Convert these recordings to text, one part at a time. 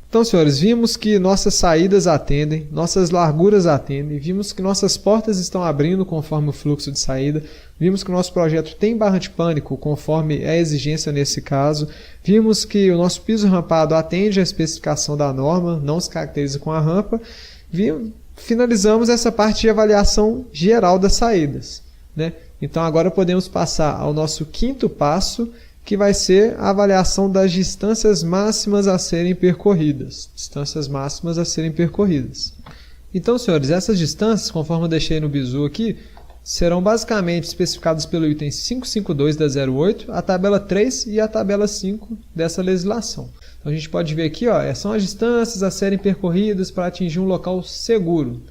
Então, senhores, vimos que nossas saídas atendem, nossas larguras atendem, vimos que nossas portas estão abrindo conforme o fluxo de saída, vimos que o nosso projeto tem barra de pânico conforme é a exigência nesse caso, vimos que o nosso piso rampado atende à especificação da norma, não se caracteriza com a rampa, finalizamos essa parte de avaliação geral das saídas, né? Então agora podemos passar ao nosso quinto passo, que vai ser a avaliação das distâncias máximas a serem percorridas. Distâncias máximas a serem percorridas. Então, senhores, essas distâncias, conforme eu deixei no bizu aqui, serão basicamente especificadas pelo item 552 da 08, a tabela 3 e a tabela 5 dessa legislação. Então a gente pode ver aqui, ó, são as distâncias a serem percorridas para atingir um local seguro.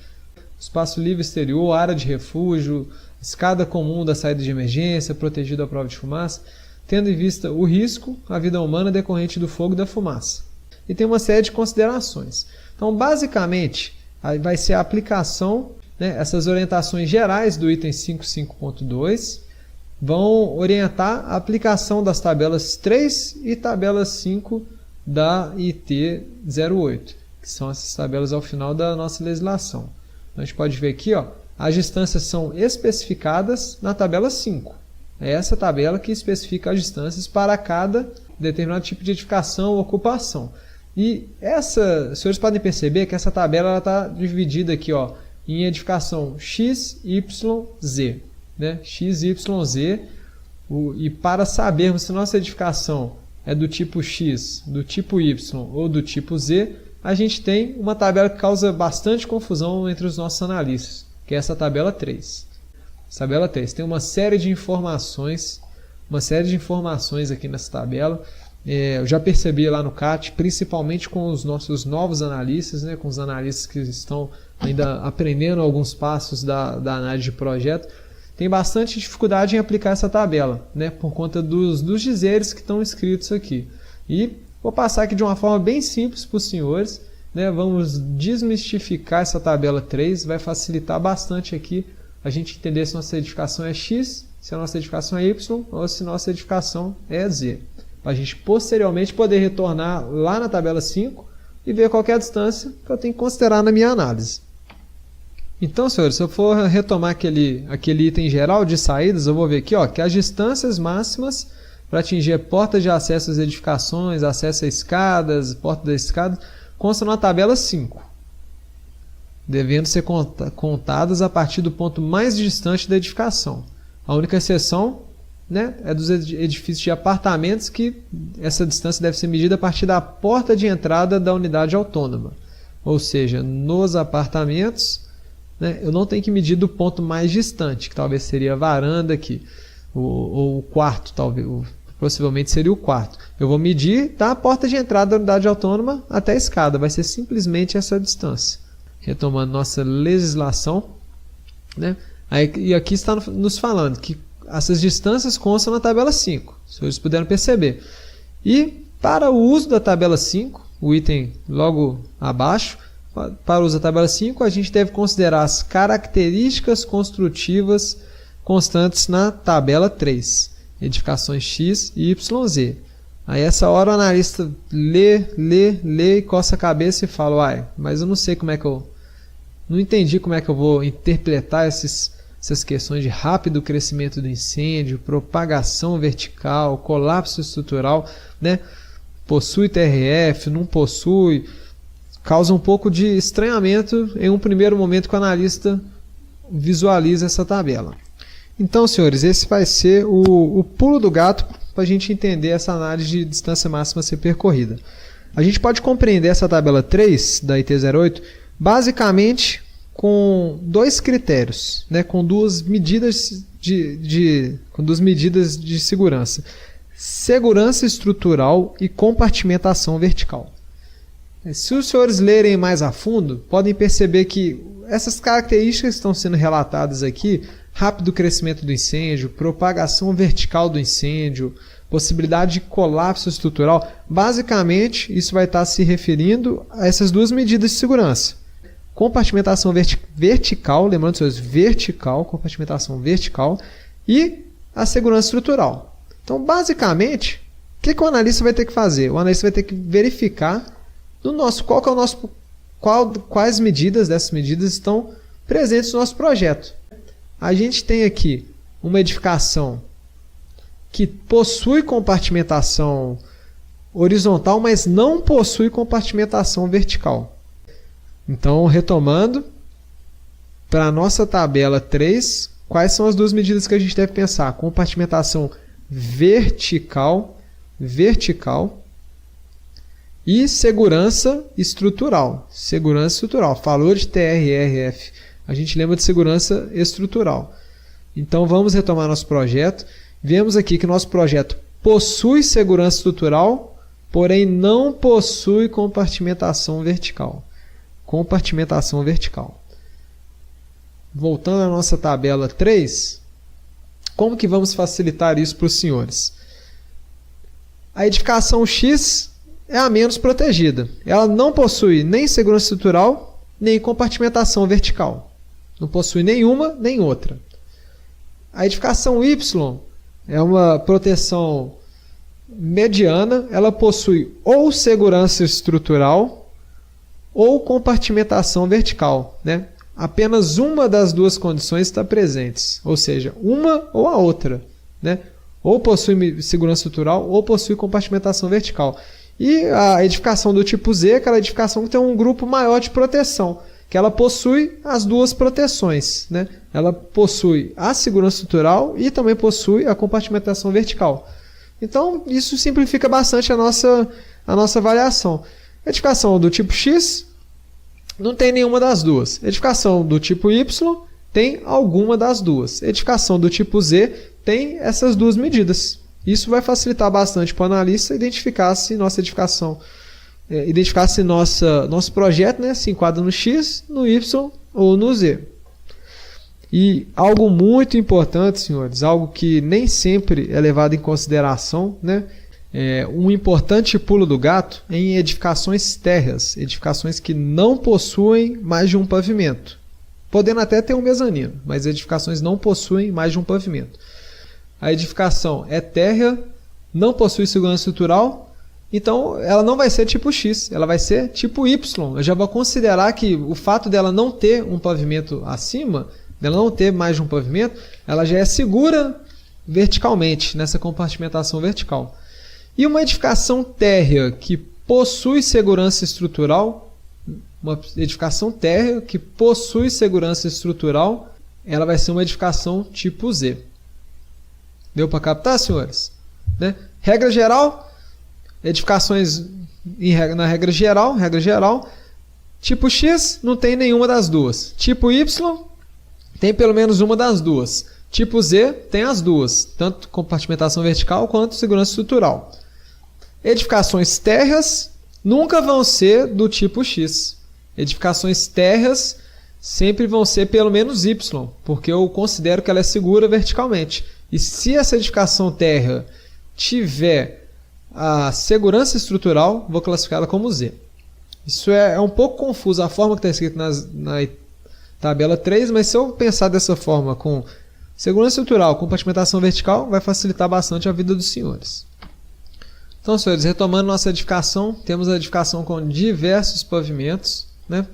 Espaço livre exterior, área de refúgio, escada comum da saída de emergência, protegido à prova de fumaça, tendo em vista o risco à vida humana decorrente do fogo e da fumaça. E tem uma série de considerações. Então, basicamente, vai ser a aplicação, né, essas orientações gerais do item 55.2 vão orientar a aplicação das tabelas 3 e tabelas 5 da IT 08, que são essas tabelas ao final da nossa legislação. Então, a gente pode ver aqui, ó, as distâncias são especificadas na tabela 5. É essa tabela que especifica as distâncias para cada determinado tipo de edificação ou ocupação. E os senhores podem perceber que essa tabela está dividida aqui, ó, em edificação X, Y, Z. Né? X, Y, Z. E para sabermos se nossa edificação é do tipo X, do tipo Y ou do tipo Z, a gente tem uma tabela que causa bastante confusão entre os nossos analistas, que é essa tabela 3. Tabela 3 tem uma série de informações aqui nessa tabela. Eu já percebi lá no CAT, principalmente com os nossos novos analistas, né, com os analistas que estão ainda aprendendo alguns passos da análise de projeto, tem bastante dificuldade em aplicar essa tabela, né, por conta dos dizeres que estão escritos aqui. E vou passar aqui de uma forma bem simples para os senhores, né, vamos desmistificar essa tabela 3, vai facilitar bastante aqui a gente entender se nossa edificação é X, se a nossa edificação é Y ou se nossa edificação é Z. Para a gente posteriormente poder retornar lá na tabela 5 e ver qual é a distância que eu tenho que considerar na minha análise. Então, senhores, se eu for retomar aquele item geral de saídas, eu vou ver aqui, ó, que as distâncias máximas para atingir a porta de acesso às edificações, acesso a escadas, porta das escadas, constam na tabela 5. Devendo ser contadas a partir do ponto mais distante da edificação. A única exceção, né, é dos edifícios de apartamentos, que essa distância deve ser medida a partir da porta de entrada da unidade autônoma. Ou seja, nos apartamentos, né, eu não tenho que medir do ponto mais distante, que talvez seria a varanda aqui, ou o quarto, talvez, possivelmente seria o quarto. Eu vou medir da porta de entrada da unidade autônoma até a escada, vai ser simplesmente essa distância. Retomando nossa legislação, né? E aqui está nos falando que essas distâncias constam na tabela 5, se vocês puderam perceber. E para o uso da tabela 5, o item logo abaixo, para o uso da tabela 5, a gente deve considerar as características construtivas constantes na tabela 3, edificações X e YZ. Aí essa hora o analista lê e coça a cabeça e fala, uai, mas eu não sei como é que não entendi como é que eu vou interpretar essas questões de rápido crescimento do incêndio, propagação vertical, colapso estrutural, né? Possui TRF, não possui, causa um pouco de estranhamento em um primeiro momento que o analista visualiza essa tabela. Então, senhores, esse vai ser o pulo do gato para a gente entender essa análise de distância máxima a ser percorrida. A gente pode compreender essa tabela 3 da IT 08 basicamente com dois critérios, né, com duas medidas de segurança. Segurança estrutural e compartimentação vertical. Se os senhores lerem mais a fundo, podem perceber que essas características que estão sendo relatadas aqui, rápido crescimento do incêndio, propagação vertical do incêndio, possibilidade de colapso estrutural, basicamente isso vai estar se referindo a essas duas medidas de segurança. Compartimentação vertical, lembrando, senhores, vertical, compartimentação vertical e a segurança estrutural. Então, basicamente, o que o analista vai ter que fazer? O analista vai ter que verificar qual que é o nosso, quais medidas dessas medidas estão presentes no nosso projeto. A gente tem aqui uma edificação que possui compartimentação horizontal, mas não possui compartimentação vertical. Então, retomando, para a nossa tabela 3, quais são as duas medidas que a gente deve pensar? Compartimentação vertical e segurança estrutural. Segurança estrutural. Falou de TRRF, a gente lembra de segurança estrutural. Então, vamos retomar nosso projeto. Vemos aqui que nosso projeto possui segurança estrutural, porém não possui compartimentação vertical. Compartimentação vertical. Voltando à nossa tabela 3, como que vamos facilitar isso para os senhores? A edificação X é a menos protegida. Ela não possui nem segurança estrutural, nem compartimentação vertical. Não possui nenhuma, nem outra. A edificação Y é uma proteção mediana, ela possui ou segurança estrutural ou compartimentação vertical, né? Apenas uma das duas condições está presente, ou seja, uma ou a outra, né? Ou possui segurança estrutural ou possui compartimentação vertical. E a edificação do tipo Z é aquela edificação que tem um grupo maior de proteção, que ela possui as duas proteções, né? Ela possui a segurança estrutural e também possui a compartimentação vertical. Então, isso simplifica bastante a nossa avaliação. Edificação do tipo X não tem nenhuma das duas. Edificação do tipo Y tem alguma das duas. Edificação do tipo Z tem essas duas medidas. Isso vai facilitar bastante para o analista identificar se nossa edificação, nosso projeto, né, se enquadra no X, no Y ou no Z. E algo muito importante, senhores, algo que nem sempre é levado em consideração, né? Um importante pulo do gato em edificações térreas, edificações que não possuem mais de um pavimento, podendo até ter um mezanino, mas edificações não possuem mais de um pavimento. A edificação é térrea, não possui segurança estrutural, então ela não vai ser tipo X, ela vai ser tipo Y. Eu já vou considerar que o fato dela não ter um pavimento acima, dela não ter mais de um pavimento, ela já é segura verticalmente, nessa compartimentação vertical. E uma edificação térrea que possui segurança estrutural, uma edificação térrea que possui segurança estrutural, ela vai ser uma edificação tipo Z. Deu para captar, senhores? Né? Regra geral, edificações na regra geral, tipo X não tem nenhuma das duas. Tipo Y tem pelo menos uma das duas. Tipo Z tem as duas, tanto compartimentação vertical quanto segurança estrutural. Edificações térreas nunca vão ser do tipo X. Edificações térreas sempre vão ser pelo menos Y, porque eu considero que ela é segura verticalmente. E se essa edificação térrea tiver a segurança estrutural, vou classificá-la como Z. Isso é um pouco confuso a forma que está escrito na tabela 3, mas se eu pensar dessa forma, com segurança estrutural, compartimentação vertical, vai facilitar bastante a vida dos senhores. Então, senhores, retomando nossa edificação, temos a edificação com diversos pavimentos, né,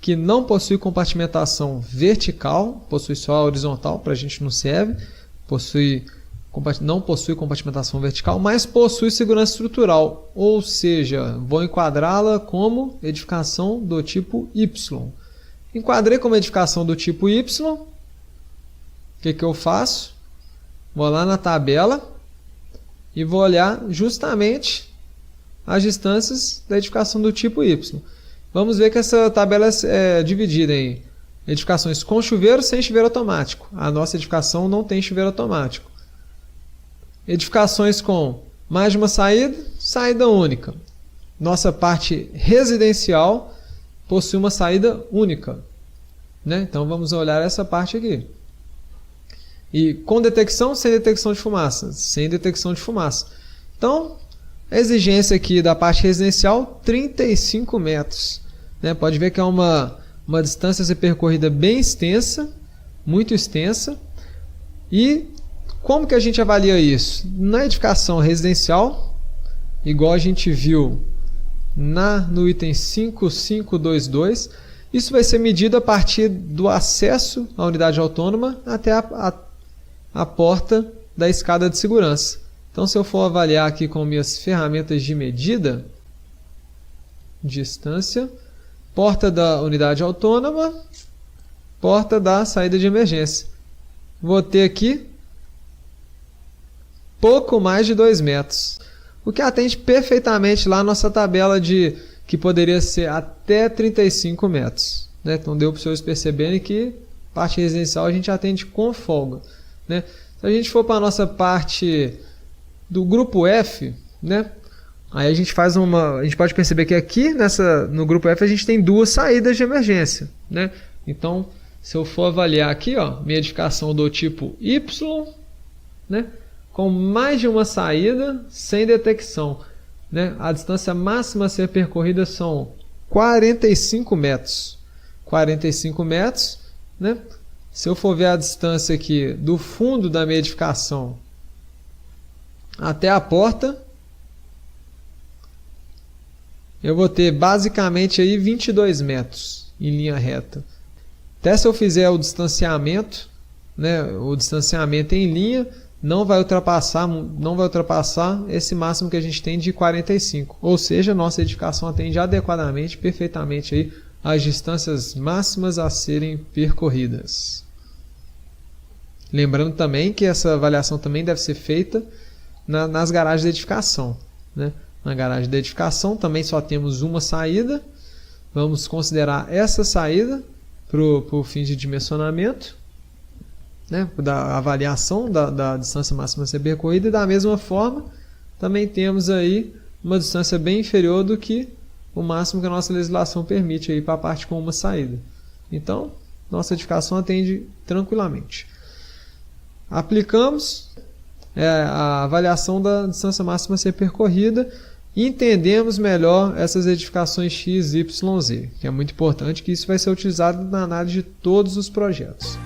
que não possui compartimentação vertical, possui só a horizontal, para a gente não serve, não possui compartimentação vertical, mas possui segurança estrutural, ou seja, vou enquadrá-la como edificação do tipo Y. Enquadrei como edificação do tipo Y, o que eu faço? Vou lá na tabela e vou olhar justamente as distâncias da edificação do tipo Y. Vamos ver que essa tabela é dividida em edificações com chuveiro e sem chuveiro automático. A nossa edificação não tem chuveiro automático. Edificações com mais de uma saída, saída única. Nossa parte residencial possui uma saída única, né? Então vamos olhar essa parte aqui. E com detecção, sem detecção de fumaça. Sem detecção de fumaça. Então, a exigência aqui da parte residencial, 35 metros. Né? Pode ver que é uma distância a ser percorrida bem extensa, muito extensa. E como que a gente avalia isso? Na edificação residencial, igual a gente viu no item 5522. Isso vai ser medido a partir do acesso à unidade autônoma até a porta da escada de segurança. Então, se eu for avaliar aqui com minhas ferramentas de medida, distância, porta da unidade autônoma, porta da saída de emergência. Vou ter aqui pouco mais de 2 metros, o que atende perfeitamente lá a nossa tabela que poderia ser até 35 metros. Né? Então deu para os senhores perceberem que parte residencial a gente atende com folga. Né? Se a gente for para a nossa parte do grupo F, né? Aí a gente pode perceber que aqui no grupo F a gente tem 2 saídas de emergência. Né? Então, se eu for avaliar aqui, ó, minha edificação do tipo Y, né? Com mais de uma saída sem detecção. Né? A distância máxima a ser percorrida são 45 metros. 45 metros. Né? Se eu for ver a distância aqui do fundo da minha edificação até a porta, eu vou ter basicamente aí 22 metros em linha reta. Até se eu fizer o distanciamento, né, o distanciamento em linha, não vai ultrapassar esse máximo que a gente tem de 45. Ou seja, nossa edificação atende adequadamente, perfeitamente aí as distâncias máximas a serem percorridas. Lembrando também que essa avaliação também deve ser feita nas garagens de edificação. Né? Na garagem de edificação também só temos uma saída. Vamos considerar essa saída para o fim de dimensionamento, né? Da avaliação da distância máxima a ser percorrida. E da mesma forma, também temos aí uma distância bem inferior do que o máximo que a nossa legislação permite para a parte com uma saída. Então, nossa edificação atende tranquilamente. Aplicamos a avaliação da distância máxima a ser percorrida e entendemos melhor essas edificações X, Y, Z, que é muito importante que isso vai ser utilizado na análise de todos os projetos.